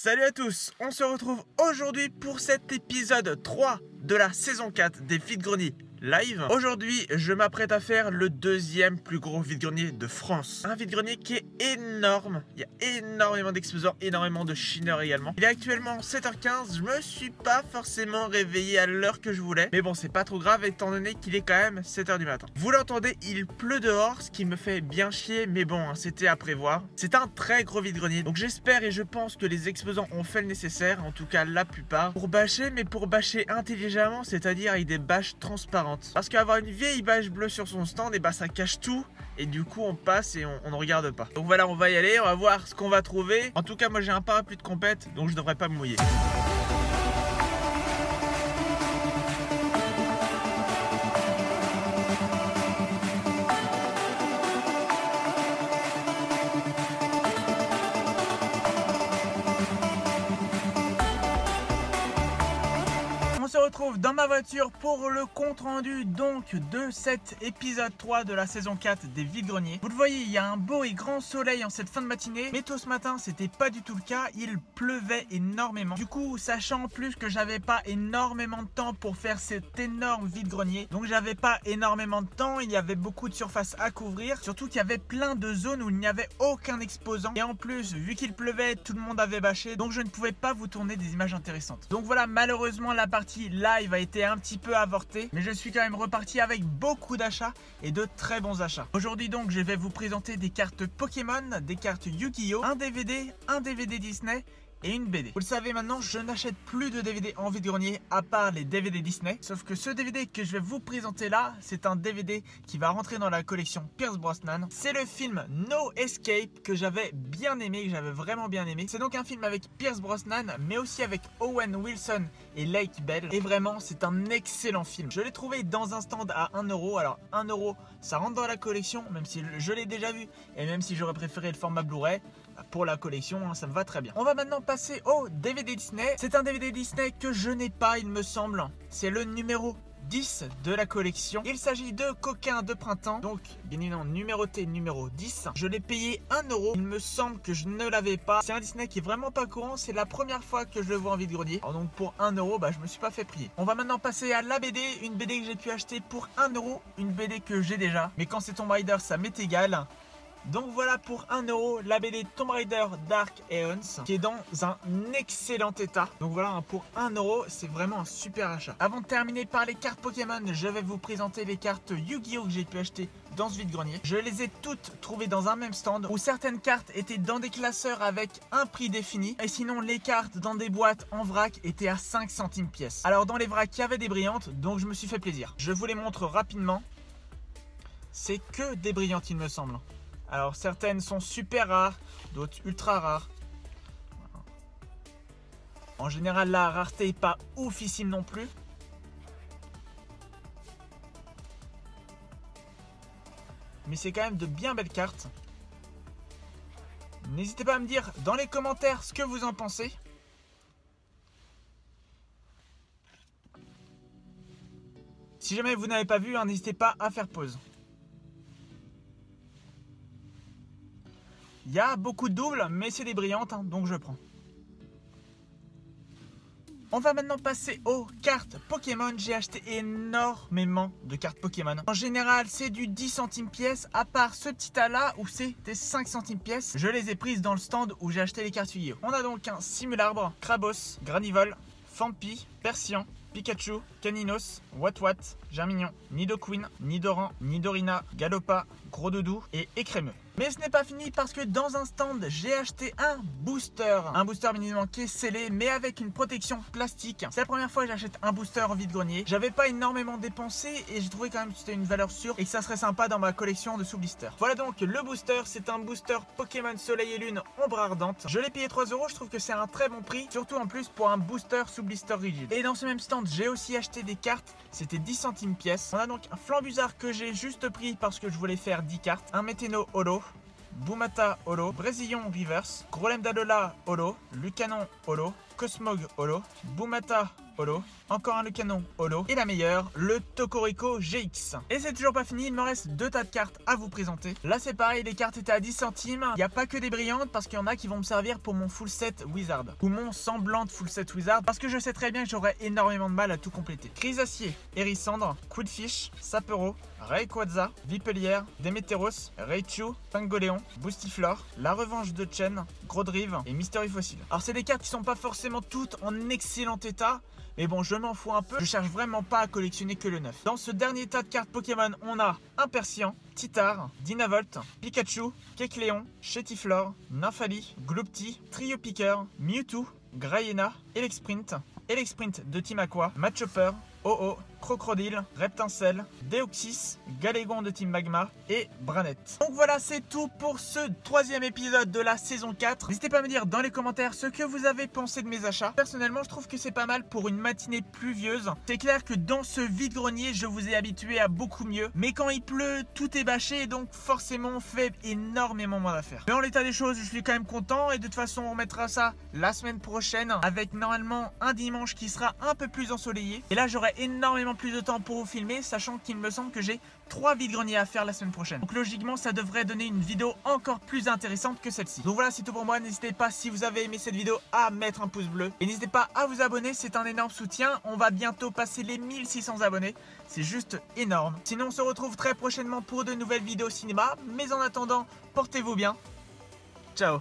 Salut à tous, on se retrouve aujourd'hui pour cet épisode 3 de la saison 4 des vide-greniers live. Aujourd'hui, je m'apprête à faire le deuxième plus gros vide-grenier de France. Un vide-grenier qui est énorme, il y a énormément d'exposants, énormément de chineurs également. Il est actuellement 7h15, je me suis pas forcément réveillé à l'heure que je voulais. Mais bon, c'est pas trop grave étant donné qu'il est quand même 7h du matin. Vous l'entendez, il pleut dehors, ce qui me fait bien chier, mais bon, hein, c'était à prévoir. C'est un très gros vide-grenier, donc j'espère et je pense que les exposants ont fait le nécessaire, en tout cas la plupart, pour bâcher, mais pour bâcher intelligemment, c'est-à-dire avec des bâches transparentes. Parce qu'avoir une vieille bâche bleue sur son stand, et bah ça cache tout et du coup on passe et on ne regarde pas. Donc voilà, on va y aller, on va voir ce qu'on va trouver. En tout cas moi j'ai un parapluie de compète, donc je devrais pas me mouiller. On se retrouve dans ma voiture pour le compte rendu donc de cet épisode 3 de la saison 4 des vide-greniers. Vous le voyez, il y a un beau et grand soleil en cette fin de matinée, mais tôt ce matin c'était pas du tout le cas, il pleuvait énormément. Du coup, sachant en plus que j'avais pas énormément de temps pour faire cet énorme vide-grenier, donc j'avais pas énormément de temps, il y avait beaucoup de surface à couvrir, surtout qu'il y avait plein de zones où il n'y avait aucun exposant, et en plus vu qu'il pleuvait, tout le monde avait bâché, donc je ne pouvais pas vous tourner des images intéressantes. Donc voilà, malheureusement la partie live a été un petit peu avortée, mais je suis quand même reparti avec beaucoup d'achats et de très bons achats. Aujourd'hui donc je vais vous présenter des cartes Pokémon, des cartes Yu-Gi-Oh, un DVD Disney et une BD. Vous le savez maintenant, je n'achète plus de DVD en vide-grenier à part les DVD Disney. Sauf que ce DVD que je vais vous présenter là, c'est un DVD qui va rentrer dans la collection Pierce Brosnan. C'est le film No Escape que j'avais bien aimé, que j'avais vraiment bien aimé. C'est donc un film avec Pierce Brosnan, mais aussi avec Owen Wilson et Lake Bell. Et vraiment, c'est un excellent film. Je l'ai trouvé dans un stand à 1€. Alors 1€, ça rentre dans la collection, même si je l'ai déjà vu. Et même si j'aurais préféré le format Blu-ray, pour la collection, ça me va très bien. On va maintenant passer au DVD Disney. C'est un DVD Disney que je n'ai pas, il me semble. C'est le numéro 10 de la collection. Il s'agit de Coquin de printemps. Donc, bien évidemment, numéroté numéro 10. Je l'ai payé 1€. Il me semble que je ne l'avais pas. C'est un Disney qui est vraiment pas courant. C'est la première fois que je le vois en vide-grenier. Alors donc, pour 1€, bah, je me suis pas fait prier. On va maintenant passer à la BD. Une BD que j'ai pu acheter pour 1€. Une BD que j'ai déjà. Mais quand c'est Tomb Raider, ça m'est égal. Donc voilà pour 1€, la BD Tomb Raider Dark Aeons qui est dans un excellent état. Donc voilà, pour 1€, c'est vraiment un super achat. Avant de terminer par les cartes Pokémon, je vais vous présenter les cartes Yu-Gi-Oh que j'ai pu acheter dans ce vide-grenier. Je les ai toutes trouvées dans un même stand où certaines cartes étaient dans des classeurs avec un prix défini et sinon les cartes dans des boîtes en vrac étaient à 5 centimes pièce. Alors dans les vracs, il y avait des brillantes, donc je me suis fait plaisir. Je vous les montre rapidement. C'est que des brillantes il me semble. Alors certaines sont super rares, d'autres ultra rares. En général la rareté n'est pas oufissime non plus. Mais c'est quand même de bien belles cartes. N'hésitez pas à me dire dans les commentaires ce que vous en pensez. Si jamais vous n'avez pas vu, n'hésitez pas à faire pause. Il y a beaucoup de doubles, mais c'est des brillantes, donc je prends. On va maintenant passer aux cartes Pokémon. J'ai acheté énormément de cartes Pokémon. En général, c'est du 10 centimes pièce, à part ce petit tas-là où c'est des 5 centimes pièce. Je les ai prises dans le stand où j'ai acheté les cartes Yu-Gi-Oh. On a donc un Simularbre, Crabos, Granivol, Fampi, Persian, Pikachu, Caninos, Watwat, Germignon, Nidoqueen, Nidoran, Nidorina, Galopa, Gros Doudou et Écrémeux. Mais ce n'est pas fini parce que dans un stand, j'ai acheté un booster. Un booster minimum qui est scellé mais avec une protection plastique. C'est la première fois que j'achète un booster en vide-grenier. J'avais pas énormément dépensé et j'ai trouvé quand même que c'était une valeur sûre et que ça serait sympa dans ma collection de sous-blisters. Voilà donc le booster, c'est un booster Pokémon Soleil et Lune Ombre Ardente. Je l'ai payé 3€, je trouve que c'est un très bon prix, surtout en plus pour un booster sous-blister rigide. Et dans ce même stand, j'ai aussi acheté des cartes, c'était 10 centimes pièce. On a donc un Flambuzard que j'ai juste pris parce que je voulais faire 10 cartes, un Météno Holo, Boumata Holo, Brésillon Reverse, Grolem d'Alola Holo, Lucanon Holo, Cosmog Holo, Boumata holo. Encore un Lucanon holo. Et la meilleure, le Tokorico GX. Et c'est toujours pas fini, il me reste 2 tas de cartes à vous présenter. Là c'est pareil, les cartes étaient à 10 centimes. Il n'y a pas que des brillantes parce qu'il y en a qui vont me servir pour mon full set Wizard. Ou mon semblant de full set Wizard. Parce que je sais très bien que j'aurai énormément de mal à tout compléter. Chrysacier, Hérissandre, Quillfish, Sapero, Rayquaza, Vipelière, Démétéros, Raichu, Pangoléon, Boostiflore, La Revanche de Chen, Grodrive et Mystery Fossil. Alors c'est des cartes qui sont pas forcément toutes en excellent état, mais bon, je m'en fous un peu, je cherche vraiment pas à collectionner que le neuf. Dans ce dernier tas de cartes Pokémon, on a un Persian, Titar, Dynavolt, Pikachu, Kecleon, Chetiflore, Nymphali, Gloopty, Trio Picker, Mewtwo, Grayena, Elexprint de Team Aqua, Machopper, Oh-Oh, Crocodile, Reptincelle, Deoxys, Galégon de Team Magma et Branette. Donc voilà, c'est tout pour ce 3e épisode de la saison 4. N'hésitez pas à me dire dans les commentaires ce que vous avez pensé de mes achats. Personnellement, je trouve que c'est pas mal pour une matinée pluvieuse. C'est clair que dans ce vide-grenier, je vous ai habitué à beaucoup mieux. Mais quand il pleut, tout est bâché et donc forcément on fait énormément moins d'affaires. Mais en l'état des choses, je suis quand même content et de toute façon, on remettra ça la semaine prochaine avec normalement un dimanche qui sera un peu plus ensoleillé. Et là, j'aurai énormément plus de temps pour vous filmer, sachant qu'il me semble que j'ai 3 vide-greniers à faire la semaine prochaine. Donc logiquement, ça devrait donner une vidéo encore plus intéressante que celle-ci. Donc voilà, c'est tout pour moi. N'hésitez pas, si vous avez aimé cette vidéo, à mettre un pouce bleu. Et n'hésitez pas à vous abonner, c'est un énorme soutien. On va bientôt passer les 1600 abonnés. C'est juste énorme. Sinon, on se retrouve très prochainement pour de nouvelles vidéos cinéma. Mais en attendant, portez-vous bien. Ciao.